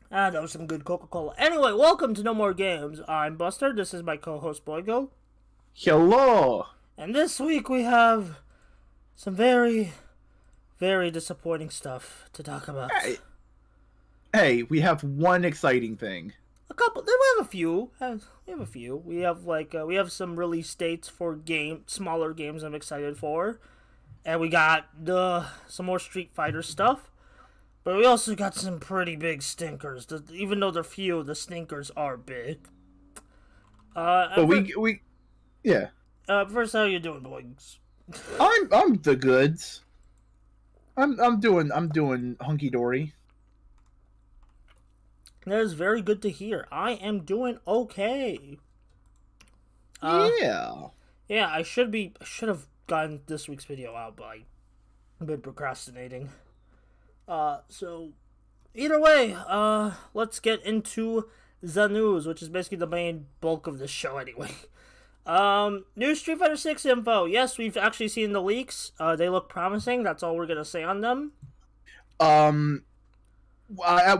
Ah, that was some good Coca-Cola. Anyway, welcome to No More Games. I'm Buster. This is my co-host Boingo. Hello. And this week we have some very, very disappointing stuff to talk about. Hey, hey, we have one exciting thing. A couple. Then we have a few. We have a few. We have some release dates for smaller games I'm excited for, and we got some more Street Fighter stuff. But we also got some pretty big stinkers. Even though they're few, the stinkers are big. But we yeah. First, how you doing, boys? I'm the goods. I'm doing hunky dory. That is very good to hear. I am doing okay. Yeah. Yeah, I should have gotten this week's video out, but I've been procrastinating. So either way, let's get into the news, which is basically the main bulk of this show anyway. New Street Fighter 6 info. Yes, we've actually seen the leaks. They look promising. That's all we're gonna say on them.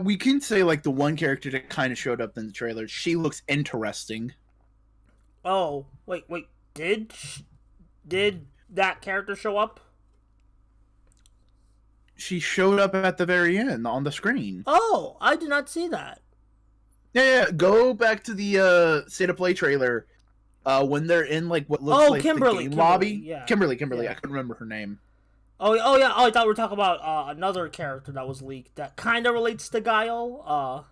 We can say like the one character that kind of showed up in the trailer. She looks interesting. Oh, wait. Did that character show up? She showed up at the very end on the screen. Oh, I did not see that. Yeah. Go back to the State of Play trailer. When they're in like what looks like Kimberly, the game lobby. Yeah. Kimberly. Yeah. I couldn't remember her name. Oh yeah. Oh, I thought we were talking about another character that was leaked that kind of relates to Guile.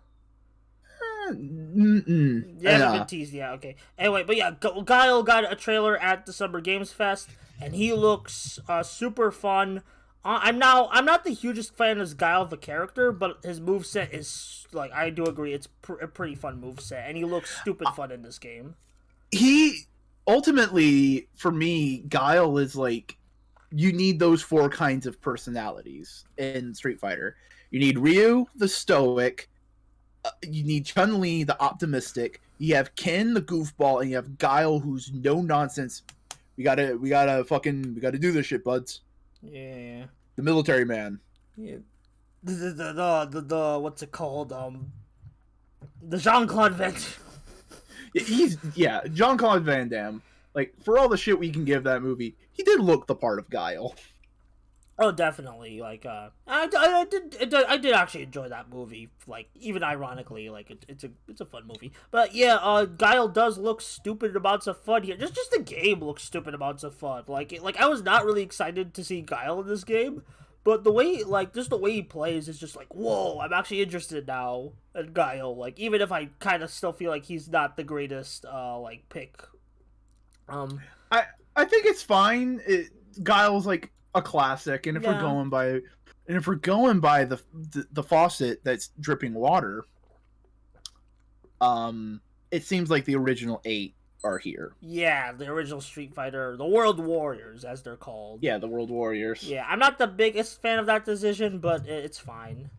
Yeah, been teased. Yeah, okay. Anyway, but yeah, Guile got a trailer at the Summer Games Fest, and he looks super fun. I'm not the hugest fan of Guile the character, but his moveset is like I do agree it's a pretty fun moveset, and he looks stupid fun in this game. He ultimately, for me, Guile is like you need those four kinds of personalities in Street Fighter. You need Ryu, the stoic. You need Chun-Li, the optimistic. You have Ken, the goofball, and you have Guile, who's no nonsense. We gotta do this shit, buds. Yeah. The military man. Yeah. The what's it called? The Jean-Claude Van He's Jean-Claude Van Damme. Like, for all the shit we can give that movie, he did look the part of Guile. Oh, definitely. Like, I did actually enjoy that movie. Like, even ironically, like it's a fun movie. But yeah, Guile does look stupid amounts of fun here. Just the game looks stupid amounts of fun. Like I was not really excited to see Guile in this game, but the way he plays is just like, whoa! I'm actually interested now in Guile. Like, even if I kind of still feel like he's not the greatest pick. I think it's fine. Guile's like a classic, and if we're going by the faucet that's dripping water, it seems like the original 8 are here. Yeah, the original Street Fighter, the World Warriors as they're called. Yeah, the World Warriors. Yeah, I'm not the biggest fan of that decision, but it's fine.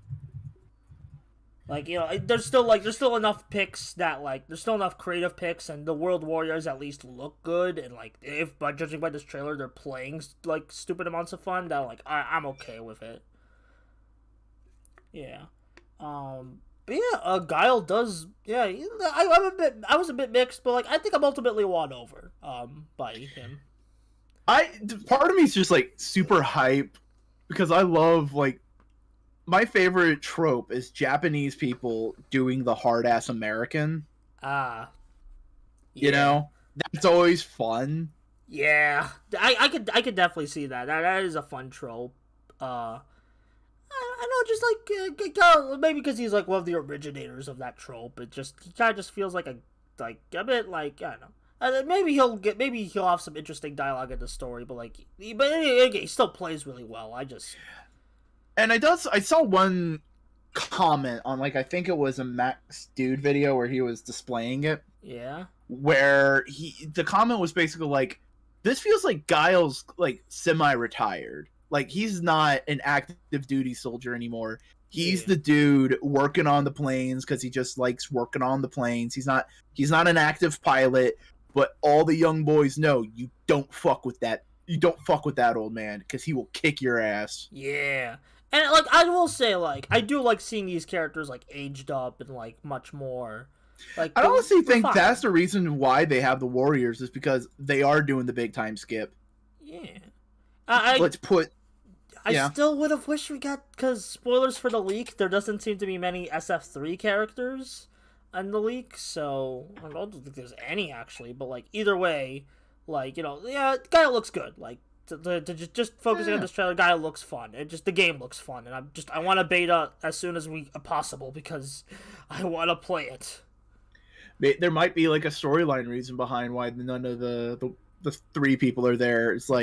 Like, you know, there's still enough picks that there's still enough creative picks, and the World Warriors at least look good, and like if by judging by this trailer they're playing like stupid amounts of fun, that I'm okay with it. Yeah. But yeah, Guile does. Yeah, I was a bit mixed, but like I think I'm ultimately won over by him. Part of me is just like super hype because I love like. My favorite trope is Japanese people doing the hard-ass American. Yeah. You know? That's always fun. Yeah. I could definitely see that. That is a fun trope. I know, just like maybe because he's like one of the originators of that trope. He kind of just feels like a bit like, I don't know. Maybe he'll have some interesting dialogue in the story, but he still plays really well. And I saw one comment on I think it was a Max Dude video where he was displaying it. Yeah. Where the comment was basically like, this feels like Guile's like semi-retired. Like he's not an active duty soldier anymore. He's the dude working on the planes because he just likes working on the planes. He's not an active pilot, but all the young boys know you don't fuck with that. You don't fuck with that old man because he will kick your ass. Yeah. And like I will say, like I do like seeing these characters like aged up and like much more. Like I honestly think refined. that's the reason why they have the Warriors is because they are doing the big time skip. Yeah. I Let's put I yeah. still would have wished we got, because spoilers for the leak, there doesn't seem to be many SF3 characters in the leak, so I don't think there's any actually, but like either way, like, you know, yeah, Guile looks good. Like to just focusing on Yeah. this trailer, Guile looks fun. It just the game looks fun, and I want a beta as soon as we possible because I want to play it. There might be like a storyline reason behind why none of the three people are there. It's Yeah.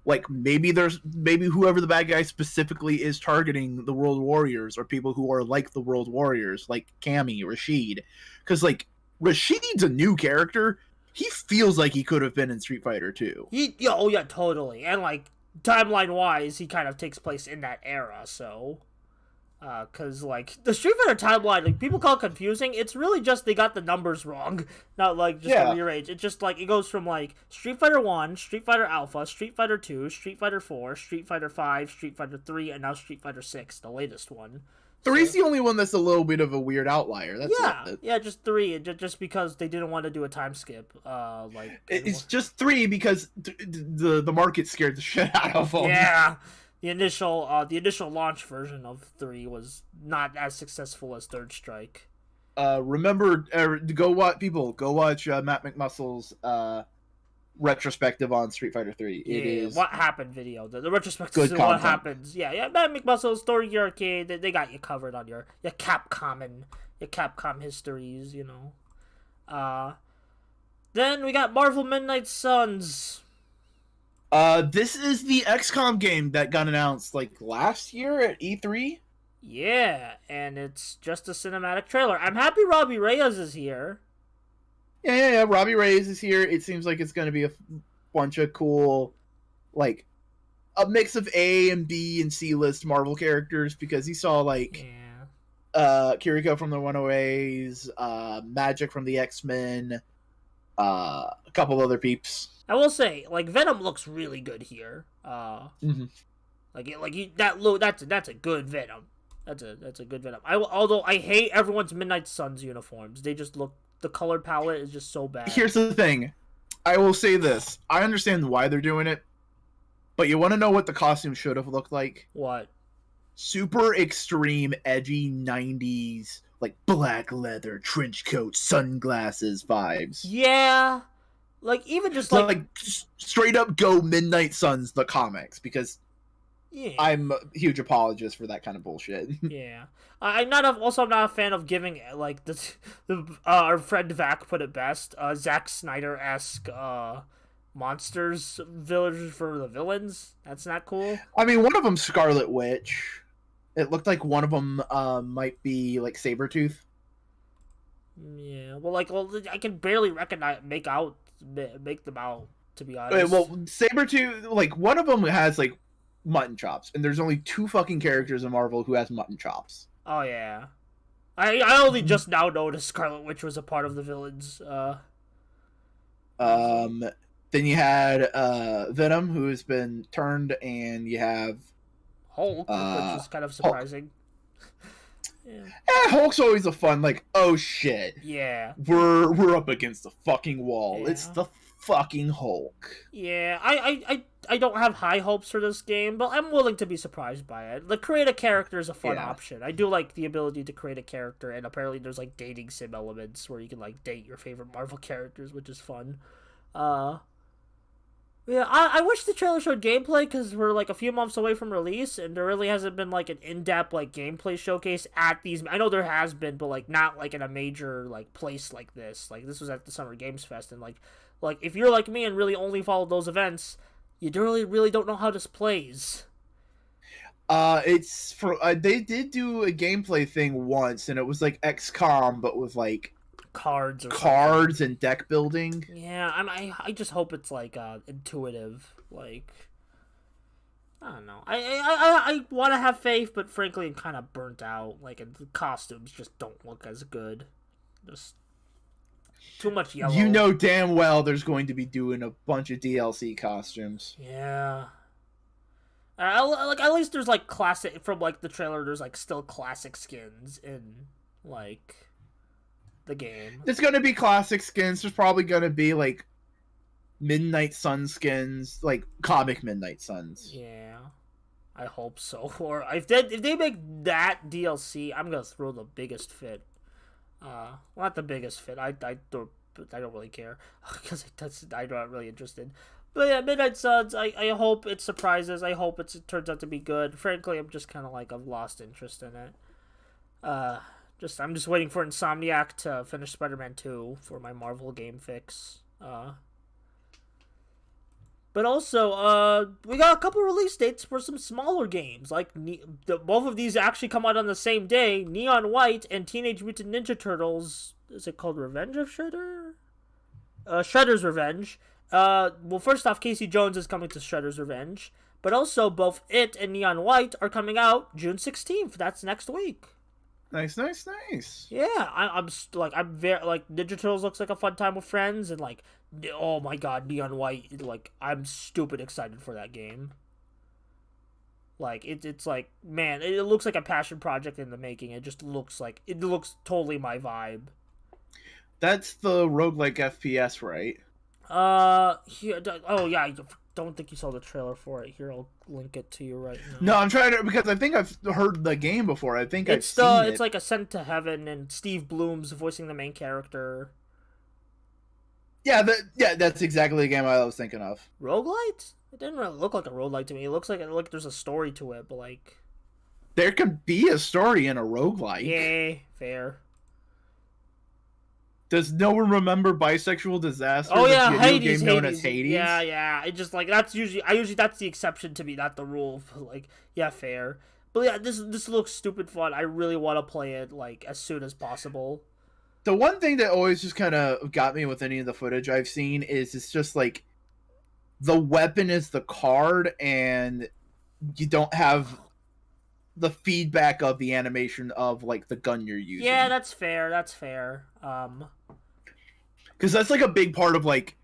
like maybe whoever the bad guy specifically is targeting the World Warriors or people who are like the World Warriors, like Cammy, Rashid, because like Rashid's a new character. He feels like he could have been in Street Fighter 2. Yeah, oh yeah, totally, and like timeline wise, he kind of takes place in that era, so. Cause like the Street Fighter timeline, like people call it confusing. It's really just they got the numbers wrong, not like just Yeah. a rearrange. It's just like it goes from like Street Fighter 1, Street Fighter Alpha, Street Fighter 2, Street Fighter 4, Street Fighter 5, Street Fighter 3, and now Street Fighter 6, the latest one. Three's So, the only one that's a little bit of a weird outlier. That's yeah, it. yeah, just 3, just because they didn't want to do a time skip. It's just 3 because the market scared the shit out of them. Yeah. The initial launch version of 3 was not as successful as Third Strike. Remember, go watch Matt McMuscle's retrospective on Street Fighter 3. It is what happened video. The retrospective good is what content. happens. Yeah. Matt McMuscle's Story Gear Arcade. They got you covered on your Capcom histories. You know. Then we got Marvel Midnight Suns. This is the XCOM game that got announced like last year at E3. Yeah, and it's just a cinematic trailer. I'm happy Robbie Reyes is here. Yeah. Robbie Reyes is here. It seems like it's going to be a bunch of cool, like, a mix of A and B and C list Marvel characters because he saw like Kiriko from the Runaways, Magic from the X-Men, a couple other peeps. I will say, like Venom looks really good here. Mm-hmm. That's a good Venom. That's a good Venom. Although I hate everyone's Midnight Suns uniforms. They just look, the color palette is just so bad. Here's the thing. I will say this. I understand why they're doing it, but you want to know what the costume should have looked like? What? Super extreme, edgy 90s, like black leather, trench coat, sunglasses vibes. Yeah. Like, even just So, like straight up go Midnight Suns, the comics, because yeah. I'm a huge apologist for that kind of bullshit. Yeah. I'm not a fan of giving, like, our friend Vac put it best, Zack Snyder-esque, monsters villagers for the villains. That's not cool. I mean, one of them's Scarlet Witch. It looked like one of them might be, like, Sabretooth. Yeah. Well, I can barely make them out, to be honest. Well, Sabretooth, like, one of them has, like, mutton chops, and there's only 2 fucking characters in Marvel who has mutton chops. Oh, yeah. I only just now noticed Scarlet Witch was a part of the villains. Then you had Venom, who has been turned, and you have Hulk, which is kind of surprising. Yeah. Hulk's always a fun, like, oh shit. Yeah. We're up against the fucking wall. Yeah. It's the fucking Hulk. Yeah, I don't have high hopes for this game, but I'm willing to be surprised by it. Like, create a character is a fun option. I do like the ability to create a character, and apparently there's, like, dating sim elements where you can, like, date your favorite Marvel characters, which is fun. Yeah, I wish the trailer showed gameplay, because we're, like, a few months away from release, and there really hasn't been, like, an in-depth, like, gameplay showcase at these... I know there has been, but, like, not, like, in a major, like, place like this. Like, this was at the Summer Games Fest, and, like, if you're like me and really only follow those events, you really don't know how this plays. It's for... they did do a gameplay thing once, and it was, like, XCOM, but with, like... Cards and deck building. Yeah, I just hope it's like intuitive. Like, I don't know. I want to have faith, but frankly, I'm kind of burnt out. Like, and the costumes just don't look as good. Just too much yellow. You know damn well there's going to be doing a bunch of DLC costumes. Yeah. Like at least there's like classic from like the trailer. There's like still classic skins in like the game. There's gonna be classic skins. There's probably gonna be like Midnight Sun skins, like comic Midnight Suns. Yeah, I hope so. Or if they make that DLC, I'm gonna throw the biggest fit. Not the biggest fit. I don't really care because I'm not really interested. But yeah, Midnight Suns. I hope it surprises. I hope it turns out to be good. Frankly, I'm just kind of like I've lost interest in it. I'm just waiting for Insomniac to finish Spider-Man 2 for my Marvel game fix. But also, we got a couple release dates for some smaller games. Like, both of these actually come out on the same day. Neon White and Teenage Mutant Ninja Turtles. Is it called Revenge of Shredder? Shredder's Revenge. Well, first off, Casey Jones is coming to Shredder's Revenge. But also, both it and Neon White are coming out June 16th. That's next week. Nice. Yeah, I'm very like Ninja Turtles looks like a fun time with friends, and like, oh my god, Neon White, like I'm stupid excited for that game. Like it's like, man, it looks like a passion project in the making. It looks totally my vibe. That's the roguelike FPS, right? Here, oh yeah, I don't think you saw the trailer for it. Here, I'll link it to you right now. No, I'm trying to, because I think I've heard the game before. I think I've seen it. It's like Ascent to Heaven, and Steve Bloom's voicing the main character. Yeah, that's exactly the game I was thinking of. Roguelite? It didn't really look like a roguelite to me. It looks like there's a story to it, but like, there could be a story in a roguelike. Yeah, fair. Does no one remember Bisexual Disaster? Oh yeah, the Hades. Game known as Hades. Yeah. It just like that's usually that's the exception to me, not the rule. But like, yeah, fair. But yeah, this looks stupid fun. I really want to play it like as soon as possible. The one thing that always just kind of got me with any of the footage I've seen is it's just like the weapon is the card, and you don't have the feedback of the animation of like the gun you're using. Yeah, that's fair. Because that's like a big part of like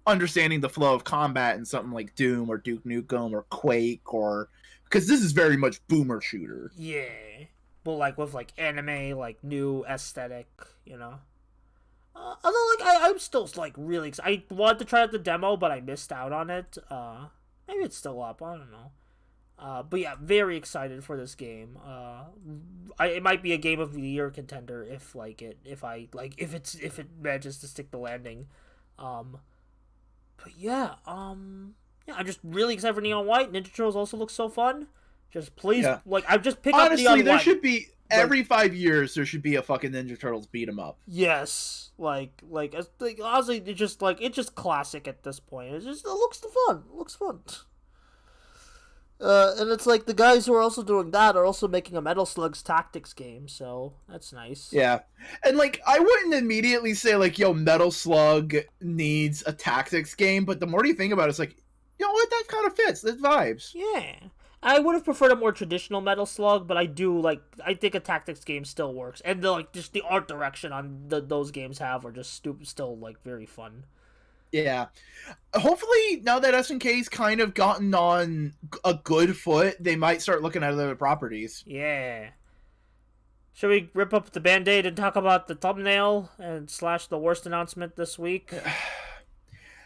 understanding the flow of combat in something like Doom or Duke Nukem or Quake, or because this is very much boomer shooter. Yeah, but like with like anime, like new aesthetic, you know. Although like I'm still like really excited. I wanted to try out the demo, but I missed out on it. Maybe it's still up. I don't know. But yeah, very excited for this game. It might be a game of the year contender if it manages to stick the landing. But yeah, I'm just really excited for Neon White. Ninja Turtles also looks so fun. Just please, I've just picked up Neon White. Honestly, there should be every 5 years there should be a fucking Ninja Turtles beat 'em up. Yes, honestly, it's just classic at this point. It looks fun. It looks fun. And it's like the guys who are also doing that are also making a Metal Slug's Tactics game, so that's nice. Yeah. And like I wouldn't immediately say like, yo, Metal Slug needs a tactics game, but the more you think about it, it's like, you know what, that kind of fits. That vibes. Yeah. I would have preferred a more traditional Metal Slug, but I think a tactics game still works. And just the art direction on those games are just still like very fun. Yeah. Hopefully, now that SNK's kind of gotten on a good foot, they might start looking at other properties. Yeah. Should we rip up the Band-Aid and talk about the thumbnail and / the worst announcement this week?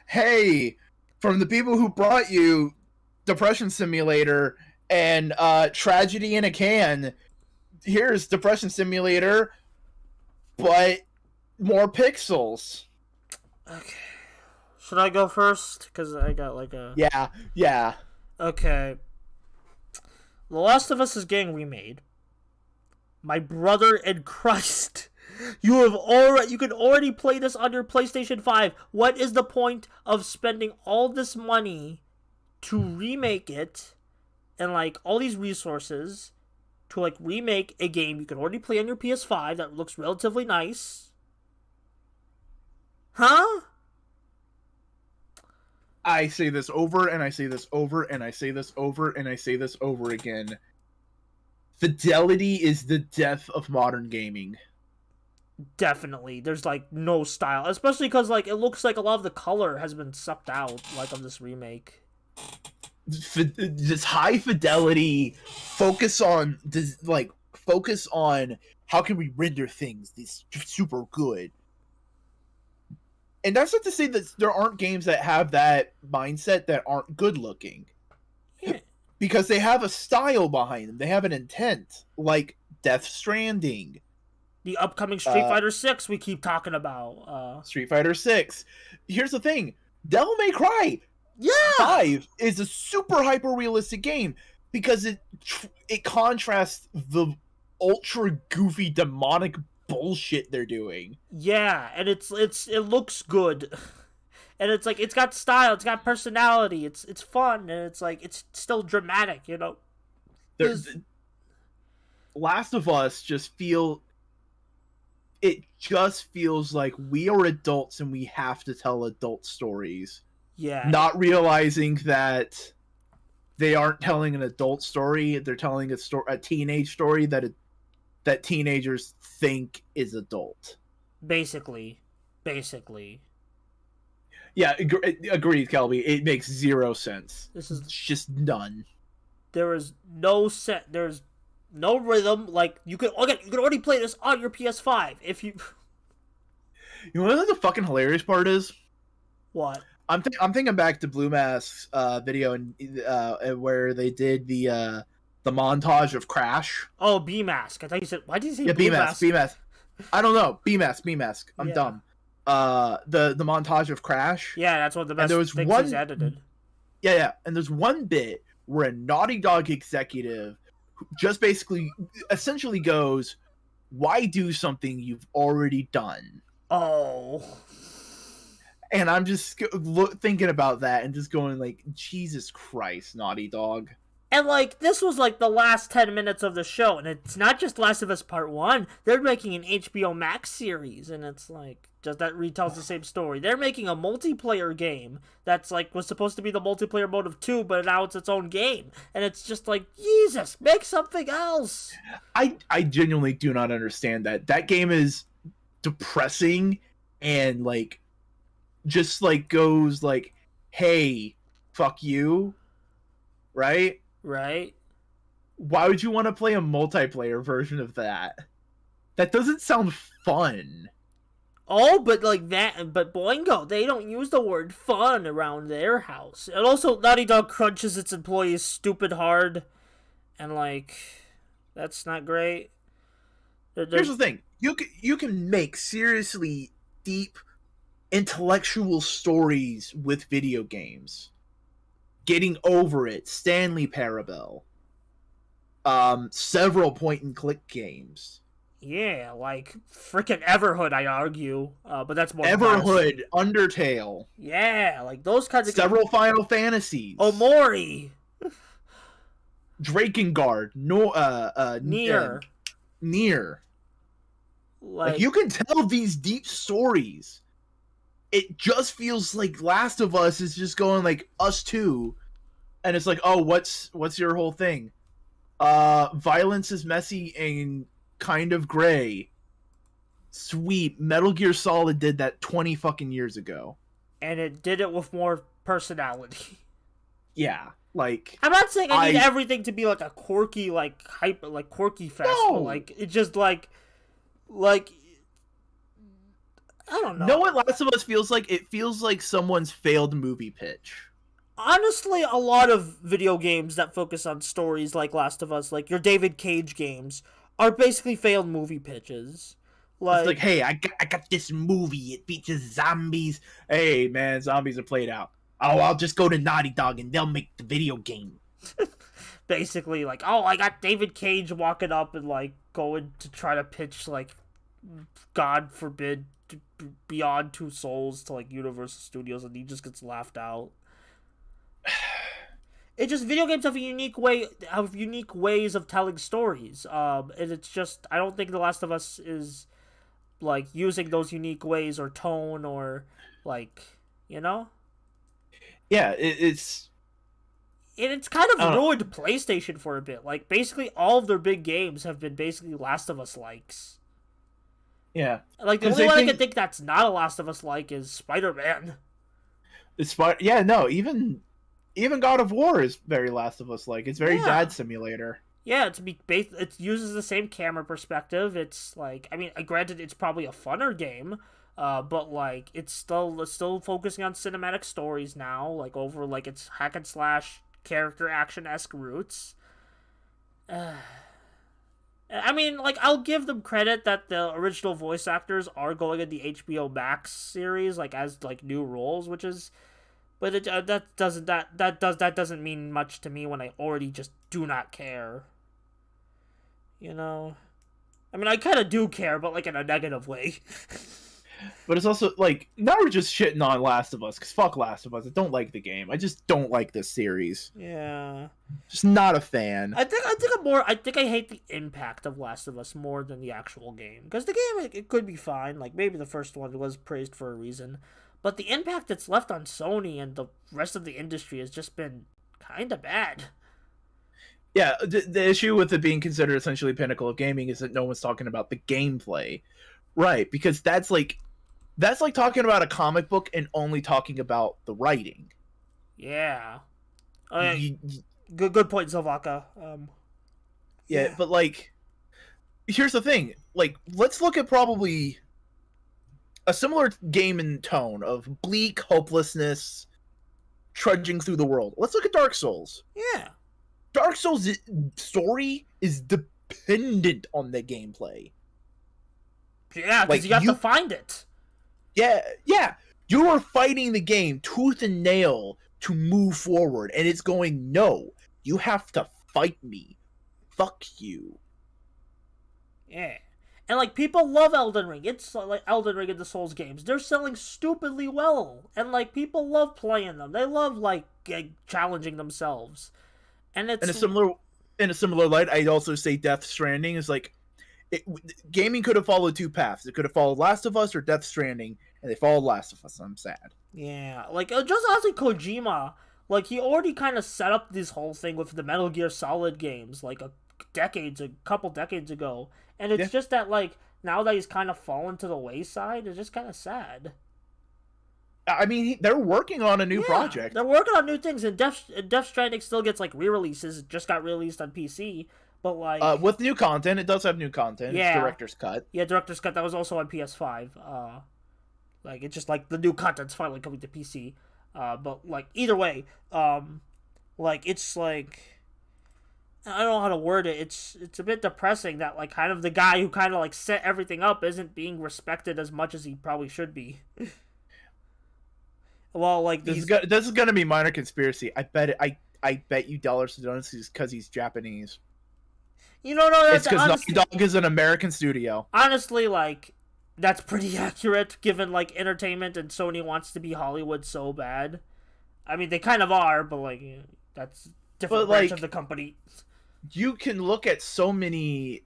Hey, from the people who brought you Depression Simulator and Tragedy in a Can, here's Depression Simulator, but more pixels. Okay. Should I go first? Because I got like a... Yeah. Okay. The Last of Us is getting remade. My brother in Christ. You can already play this on your PlayStation 5. What is the point of spending all this money to remake it and like all these resources to like remake a game you can already play on your PS5 that looks relatively nice? Huh? I say this over and I say this over and I say this over and I say this over again. Fidelity is the death of modern gaming. Definitely. There's like no style, especially because like it looks like a lot of the color has been sucked out like of this remake. Just high fidelity, focus on this, like focus on how can we render things this super good. And that's not to say that there aren't games that have that mindset that aren't good looking. Yeah. Because they have a style behind them. They have an intent. Like Death Stranding. The upcoming Street Fighter 6 we keep talking about. Street Fighter 6. Here's the thing. Devil May Cry 5 is a super hyper realistic game because it contrasts the ultra goofy demonic bullshit they're doing. Yeah, and it looks good. And it's like, it's got style, it's got personality, it's fun, and it's like, it's still dramatic, you know. Last of Us it just feels like we are adults and we have to tell adult stories. Yeah. Not realizing that they aren't telling an adult story, they're telling a teenage story that teenagers think is adult. Basically. Yeah, agreed, Kelby. It makes zero sense. It's just none. There's no rhythm. Like, you could already play this on your PS5 if you. You know what the fucking hilarious part is? What? I'm thinking back to Blue Mask's video and where they did the montage of Crash. Oh, B-Mask. I thought you said. Why did you say Blue Mask? B-Mask. I don't know. B-Mask. I'm dumb. The montage of Crash. Yeah, that's one of the best things he's edited. Yeah, and there's one bit where a Naughty Dog executive just basically, essentially goes, "Why do something you've already done?" Oh. And I'm just thinking about that and just going like, Jesus Christ, Naughty Dog. And, like, this was, like, the last 10 minutes of the show, and it's not just Last of Us Part 1. They're making an HBO Max series, and it's, like, just that retells the same story. They're making a multiplayer game that's, like, was supposed to be the multiplayer mode of 2, but now it's its own game. And it's just like, Jesus, make something else! I genuinely do not understand that. That game is depressing and, like, just, like, goes, like, hey, fuck you, right? Right? Why would you want to play a multiplayer version of that? That doesn't sound fun. Oh, but like that, but Boingo, they don't use the word fun around their house. And also, Naughty Dog crunches its employees stupid hard, and like, that's not great. Here's the thing: you can make seriously deep, intellectual stories with video games. Getting Over It, Stanley Parable, several point-and-click games. Yeah, like freaking Everhood, I argue, but that's more Everhood, Undertale. Yeah, like those kinds of several Final Fantasies. Omori, Drakengard, Nier. Nier. Like you can tell these deep stories. It just feels like Last of Us is just going like Us 2, and it's like, oh, what's your whole thing? Violence is messy and kind of gray. Sweet. Metal Gear Solid did that 20 fucking years ago. And it did it with more personality. Yeah, like I'm not saying I need everything to be like a quirky, like hyper, like quirky fest, but like it just like I don't know. Know what Last of Us feels like? It feels like someone's failed movie pitch. Honestly, a lot of video games that focus on stories like Last of Us, like your David Cage games, are basically failed movie pitches. It's like, hey, I got this movie. It features zombies. Hey, man, zombies are played out. Oh, I'll just go to Naughty Dog and they'll make the video game. Basically, like, oh, I got David Cage walking up and, like, going to try to pitch, like, God forbid, Beyond Two Souls to, like, Universal Studios, and he just gets laughed out. It just, video games have unique ways of telling stories. And it's just, I don't think The Last of Us is, like, using those unique ways or tone or, like, you know? Yeah, it's... And it's kind of ruined PlayStation for a bit. Like, basically all of their big games have been basically Last of Us likes. Yeah. Like, the only one I can think that's not a Last of Us like is Spider-Man. Yeah, no, even Even God of War is very Last of Us like. It's very dad simulator. Yeah, it uses the same camera perspective. It's like, I mean, granted, it's probably a funner game, but like it's still focusing on cinematic stories now, like over like its hack and slash character action-esque roots. I mean, like, I'll give them credit that the original voice actors are going in the HBO Max series, like as like new roles, which is, but that doesn't mean much to me when I already just do not care. You know, I mean, I kind of do care, but like in a negative way. But it's also like, now we're just shitting on Last of Us, because fuck Last of Us. I don't like the game. I just don't like this series. Yeah. Just not a fan. I think I hate the impact of Last of Us more than the actual game. Because the game, it could be fine. Like, maybe the first one was praised for a reason. But the impact it's left on Sony and the rest of the industry has just been kind of bad. Yeah, the issue with it being considered essentially pinnacle of gaming is that no one's talking about the gameplay. Right, because that's like talking about a comic book and only talking about the writing. Yeah. Good point, Zovaka. Yeah, but like, here's the thing. Like, let's look at probably a similar game in tone of bleak hopelessness, trudging through the world. Let's look at Dark Souls. Yeah. Dark Souls' story is dependent on the gameplay. Yeah, because you have to find it. Yeah. You are fighting the game tooth and nail to move forward, and it's going, no, you have to fight me. Fuck you. Yeah. And, like, people love Elden Ring. It's, like, Elden Ring and the Souls games. They're selling stupidly well. And, like, people love playing them. They love, like challenging themselves. And it's... In a similar light, I'd also say Death Stranding is, like... gaming could have followed two paths. It could have followed Last of Us or Death Stranding, and they followed Last of Us. I'm sad. Yeah, like, just honestly, Kojima, like, he already kind of set up this whole thing with the Metal Gear Solid games, like, a couple decades ago, and it's just that, like, now that he's kind of fallen to the wayside, it's just kind of sad. I mean, they're working on a new project. They're working on new things, and Death Stranding still gets, like, re-releases. It just got released on PC. But like, with new content, it does have new content. Yeah. It's director's cut. Yeah, director's cut. That was also on PS5. Like, it's just like the new content's finally coming to PC. But like, either way, like, it's like, I don't know how to word it. It's a bit depressing that, like, kind of the guy who kind of like set everything up isn't being respected as much as he probably should be. Well, like, this is gonna be minor conspiracy. I bet you dollars to donuts because he's Japanese. You know, no, it's because Naughty Dog is an American studio. Honestly, like, that's pretty accurate, given, like, entertainment and Sony wants to be Hollywood so bad. I mean, they kind of are, but, like, that's different branch of the company. You can look at so many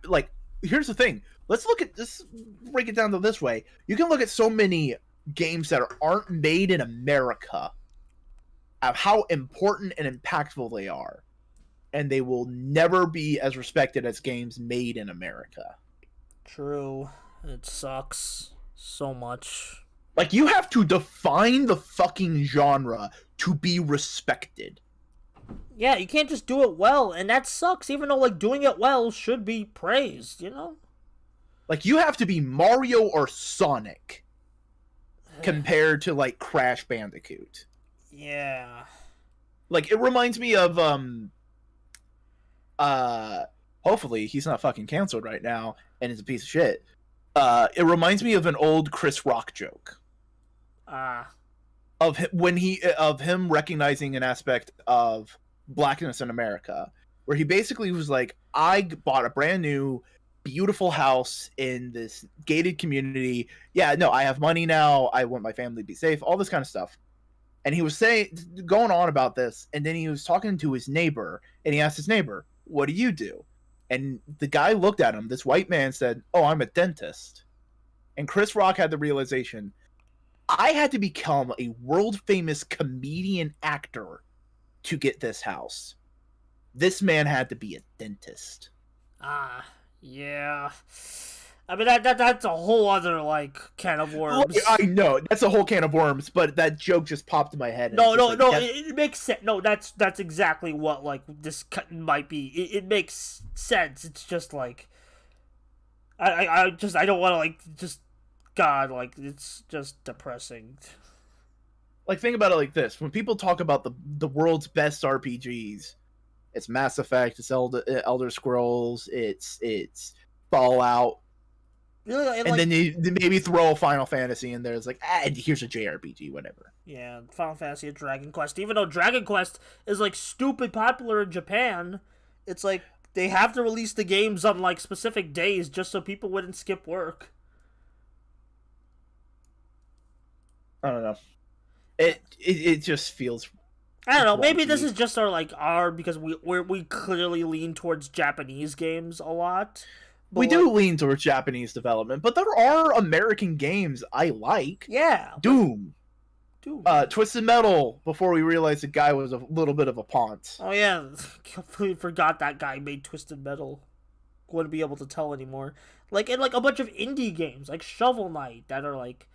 like, here's the thing. Let's look at this, break it down to this way. You can look at so many games that aren't made in America, of how important and impactful they are. And they will never be as respected as games made in America. True. It sucks so much. Like, you have to define the fucking genre to be respected. Yeah, you can't just do it well, and that sucks, even though, like, doing it well should be praised, you know? Like, you have to be Mario or Sonic compared to, like, Crash Bandicoot. Yeah. Like, it reminds me of, hopefully he's not fucking canceled right now and is a piece of shit. It reminds me of an old Chris Rock joke. Of him recognizing an aspect of blackness in America, where he basically was like, I bought a brand new beautiful house in this gated community. Yeah, no, I have money now. I want my family to be safe, all this kind of stuff. And he was going on about this, and then he was talking to his neighbor, and he asked his neighbor, what do you do? And the guy looked at him, this white man said, oh, I'm a dentist. And Chris Rock had the realization, I had to become a world-famous comedian actor to get this house. This man had to be a dentist. Yeah. I mean that's a whole other like can of worms. I know that's a whole can of worms, but that joke just popped in my head. No, it makes sense. No, that's exactly what like this might be. It makes sense. It's just like I don't want to like just God like it's just depressing. Like think about it like this: when people talk about the world's best RPGs, it's Mass Effect, it's Elder Scrolls, it's Fallout. Really, and then you maybe throw a Final Fantasy in there. It's like, here's a JRPG, whatever. Yeah, Final Fantasy and Dragon Quest. Even though Dragon Quest is like stupid popular in Japan, it's like they have to release the games on like specific days just so people wouldn't skip work. I don't know. It just feels. I don't know. Maybe this is just our because we clearly lean towards Japanese games a lot. We do lean towards Japanese development, but there are American games I like. Yeah. Doom. Twisted Metal, before we realized the guy was a little bit of a pont. Oh yeah, completely forgot that guy made Twisted Metal. Wouldn't be able to tell anymore. And a bunch of indie games, like Shovel Knight, that are like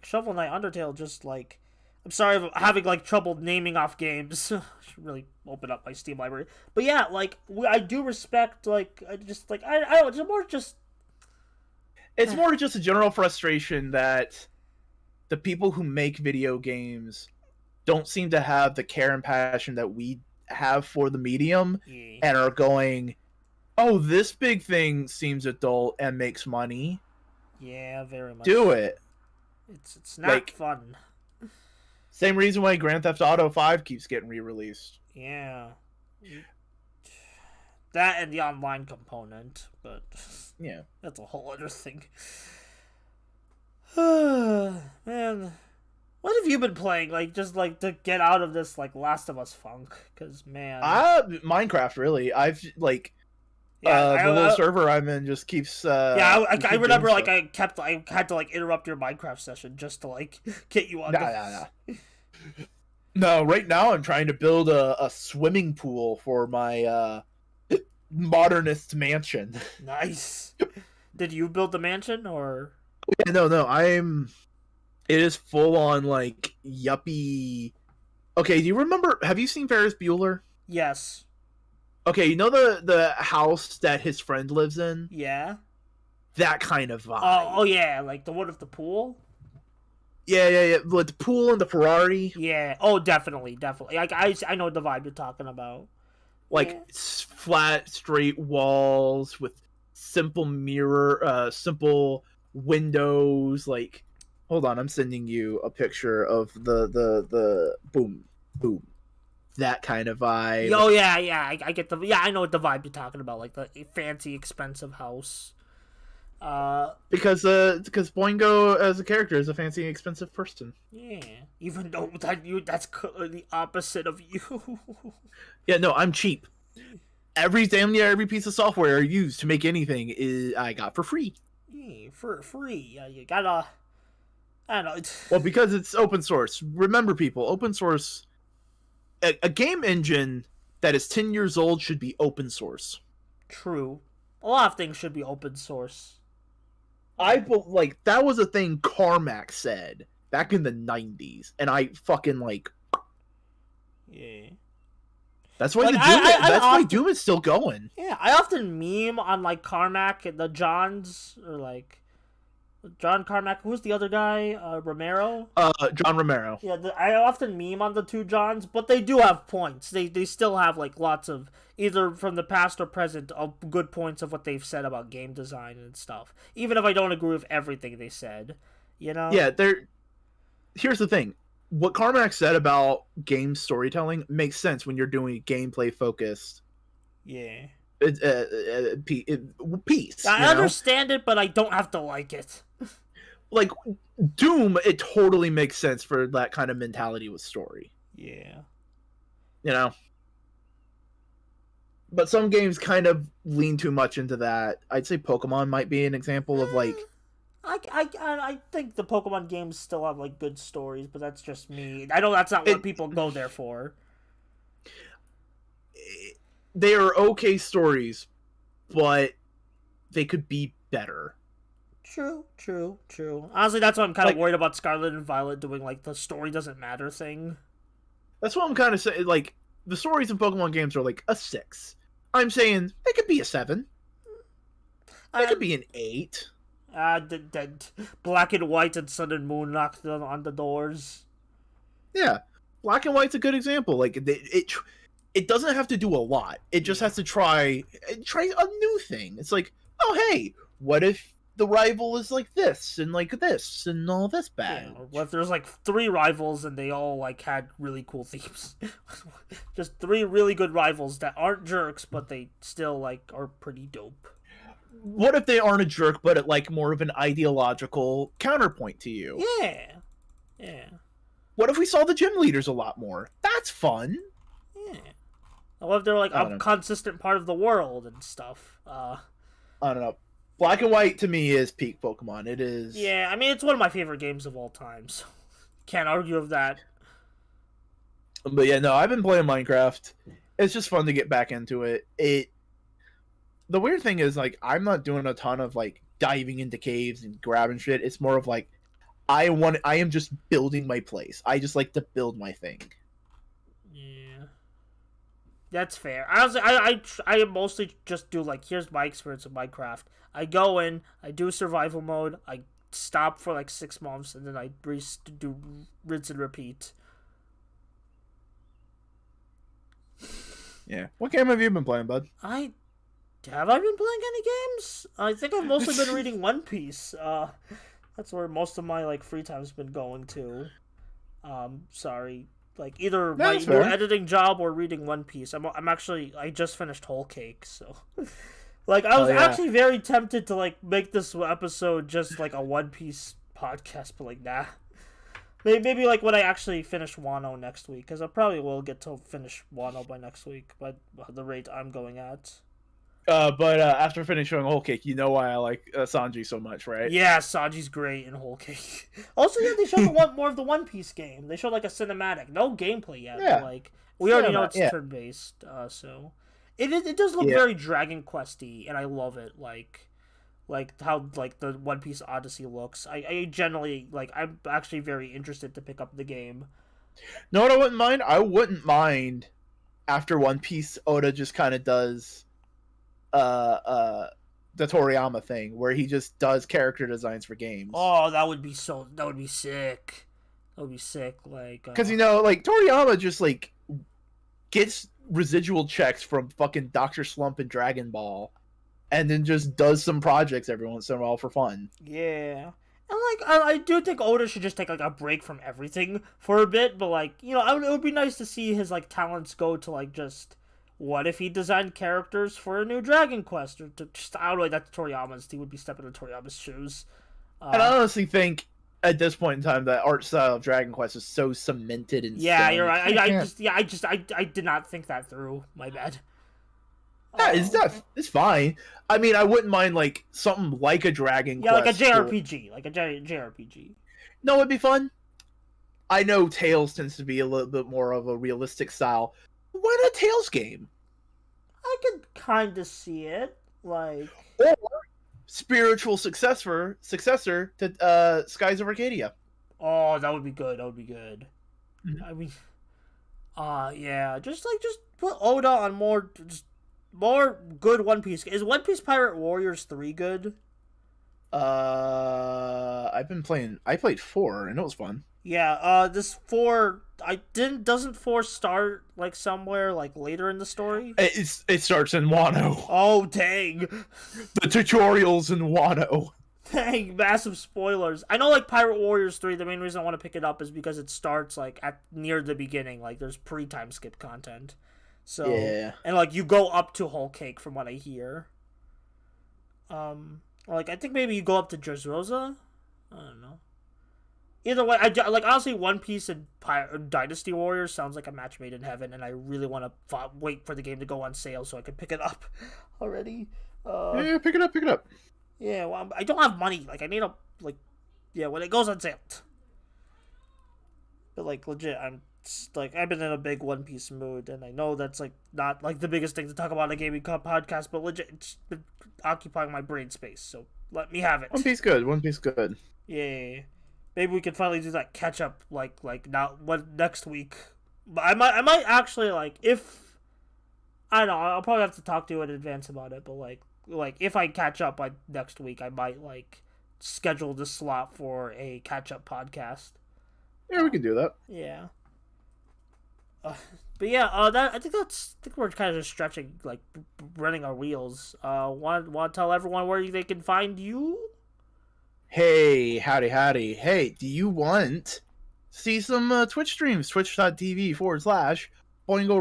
Shovel Knight, Undertale, just like... I'm sorry if I'm having trouble naming off games. I should really open up my Steam library. But yeah, I do respect I don't know, it's more just... It's more just a general frustration that the people who make video games don't seem to have the care and passion that we have for the medium, and are going, oh, this big thing seems adult and makes money. Yeah, very much. Do it. It's not fun. Same reason why Grand Theft Auto 5 keeps getting re-released. Yeah. That and the online component, but... Yeah. That's a whole other thing. Man, what have you been playing? Just to get out of this, Last of Us funk? Because, man... Minecraft, really. I've, the little server I'm in just keeps... I remember, I had to, interrupt your Minecraft session just to, get you on No, right now I'm trying to build a swimming pool for my, modernist mansion. Nice. Did you build the mansion, or...? Yeah, no, it is full on, yuppie... Okay, do you remember... Have you seen Ferris Bueller? Yes. Okay, you know the house that his friend lives in? Yeah. That kind of vibe. Oh yeah, the one with the pool? Yeah. Like the pool and the Ferrari. Yeah. Oh, definitely. I know the vibe you're talking about. Flat, straight walls with simple simple windows. Hold on, I'm sending you a picture of the boom. That kind of vibe. Oh yeah, I get I know what the vibe you're talking about, the fancy, expensive house. Because Boingo as a character is a fancy, expensive person. Yeah, even though that's the opposite of you. Yeah, no, I'm cheap. Damn near every piece of software I use to make anything I got for free. Yeah, for free. You gotta. I don't know. Well, because it's open source. Remember, people, open source. A game engine that is 10 years old should be open source. True. A lot of things should be open source. That was a thing Carmack said back in the 90s, and I fucking Yeah. That's why why Doom is still going. Yeah, I often meme on Carmack and the Johns, or John Carmack. Who's the other guy? Romero? John Romero. Yeah, I often meme on the two Johns, but they do have points. They still have lots of, either from the past or present, of good points of what they've said about game design and stuff. Even if I don't agree with everything they said, Yeah, here's the thing. What Carmack said about game storytelling makes sense when you're doing gameplay focused. Yeah. Piece. I understand it, but I don't have to like it. Doom, it totally makes sense for that kind of mentality with story. Yeah. But some games kind of lean too much into that. I'd say Pokemon might be an example of I think the Pokemon games still have good stories, but that's just me. I know that's not what people go there for. They are okay stories, but they could be better. True. Honestly, that's what I'm kind of worried about Scarlet and Violet doing, like, the story doesn't matter thing. That's what I'm kind of saying. Like, the stories in Pokemon games are like a 6. I'm saying they could be a 7. They could be an 8. The Black and White and Sun and Moon knocked on the doors. Yeah, Black and White's a good example. Like, it doesn't have to do a lot. It just has to try a new thing. It's like, oh, hey, what if the rival is like this and all this bad? Yeah, what if there's like 3 rivals and they all like had really cool themes? Just 3 really good rivals that aren't jerks, but they still like are pretty dope. What if they aren't a jerk, but at like more of an ideological counterpoint to you? Yeah. What if we saw the gym leaders a lot more? That's fun. Yeah. What if they're like a consistent part of the world and stuff? I don't know. Black and White to me is peak Pokemon. It is. Yeah, I mean it's one of my favorite games of all time, so can't argue with that. But yeah, no, I've been playing Minecraft. It's just fun to get back into it. The weird thing is, like, I'm not doing a ton of like diving into caves and grabbing shit. It's more of like I am just building my place. I just like to build my thing. Yeah, that's fair. I mostly just do like, here's my experience with Minecraft. I go in, I do survival mode, I stop for like 6 months, and then I do rinse and repeat. Yeah. What game have you been playing, bud? Have I been playing any games? I think I've mostly been reading One Piece. That's where most of my like free time's been going to. Sorry, like either my new editing job or reading One Piece. I just finished Whole Cake, so like I was actually very tempted to like make this episode just like a One Piece podcast, but like nah. Maybe like when I actually finish Wano next week, because I probably will get to finish Wano by next week, by the rate I'm going at. But after finishing Whole Cake, you know why I like Sanji so much, right? Yeah, Sanji's great in Whole Cake. Also, yeah, they showed more of the One Piece game. They showed like a cinematic, no gameplay yet. Yeah, but, like we already know it's turn based, so it does look very Dragon Questy, and I love it. Like how like the One Piece Odyssey looks. I generally like. I'm actually very interested to pick up the game. No, what I wouldn't mind? I wouldn't mind after One Piece, Oda just kind of does the Toriyama thing where he just does character designs for games. Oh, that would be sick. That would be sick. Like, because like Toriyama just like gets residual checks from fucking Dr. Slump and Dragon Ball, and then just does some projects every once in a while for fun. Yeah. And like I do think Oda should just take like a break from everything for a bit, but like it would be nice to see his like talents go to like just. What if he designed characters for a new Dragon Quest? Or to just, I don't know, that's Toriyama's. He would be stepping in Toriyama's shoes. And I honestly think, at this point in time, that art style of Dragon Quest is so cemented in yeah, stone. You're right. I did not think that through. My bad. Yeah, it's fine. I mean, I wouldn't mind, like, something like a Dragon Quest. Yeah, like a JRPG. Like a JRPG. No, it'd be fun. I know Tales tends to be a little bit more of a realistic style. Why not a Tales game? I could kind of see it, like, or spiritual successor to Skies of Arcadia. Oh, that would be good. Mm-hmm. I mean, yeah, just put Oda on more good One Piece. Is One Piece Pirate Warriors 3 good? I played 4 and it was fun. Yeah, this 4 doesn't 4 start like somewhere like later in the story? It starts in Wano. Oh dang. The tutorials in Wano. Dang, massive spoilers. I know like Pirate Warriors 3, the main reason I want to pick it up is because it starts like at near the beginning, like there's pre-time skip content. So yeah. And like you go up to Whole Cake from what I hear. Like I think maybe you go up to Dressrosa? I don't know. Either way, like honestly, One Piece and Dynasty Warriors sounds like a match made in heaven, and I really want to wait for the game to go on sale so I can pick it up already. Yeah, pick it up. Yeah, well, I don't have money. Like I need when it goes on sale. But like legit, I've been in a big One Piece mood, and I know that's like not like the biggest thing to talk about in a gaming podcast, but legit, it's been occupying my brain space. So Let me have it. One Piece good. One Piece good. Yeah. Maybe we can finally do that catch up like now next week. But I might actually like if I don't know, I'll probably have to talk to you in advance about it, but like if I catch up by next week, I might like schedule the slot for a catch up podcast. Yeah, we can do that. Yeah. But yeah, I think we're kind of just stretching, like running our wheels. Want to tell everyone where they can find you? Hey, howdy. Hey, do you want to see some Twitch streams? Twitch.tv/Boingo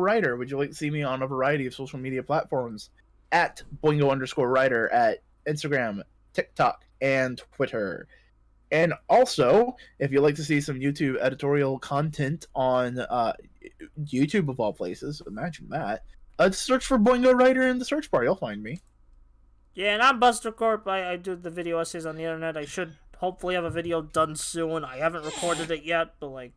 Writer. Would you like to see me on a variety of social media platforms? At Boingo_Writer at Instagram, TikTok, and Twitter. And also, if you'd like to see some YouTube editorial content on YouTube of all places, imagine that. Search for Boingo Writer in the search bar. You'll find me. Yeah, and I'm Buster Corp. I do the video essays on the internet. I should hopefully have a video done soon. I haven't recorded it yet, but like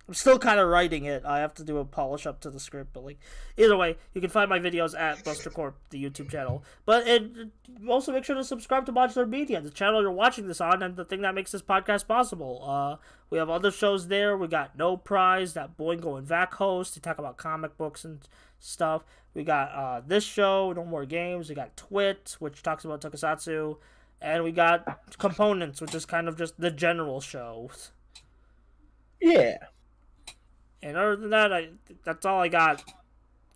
I'm still kind of writing it. I have to do a polish up to the script, but like either way, you can find my videos at Buster Corp, the YouTube channel. But also make sure to subscribe to Modular Media, the channel you're watching this on, and the thing that makes this podcast possible. We have other shows there. We got No Prize, that Boingo and Vac host to talk about comic books and stuff. We got this show, No More Games. We got Twit, which talks about Tokusatsu. And we got Components, which is kind of just the general show. Yeah. And other than that, that's all I got.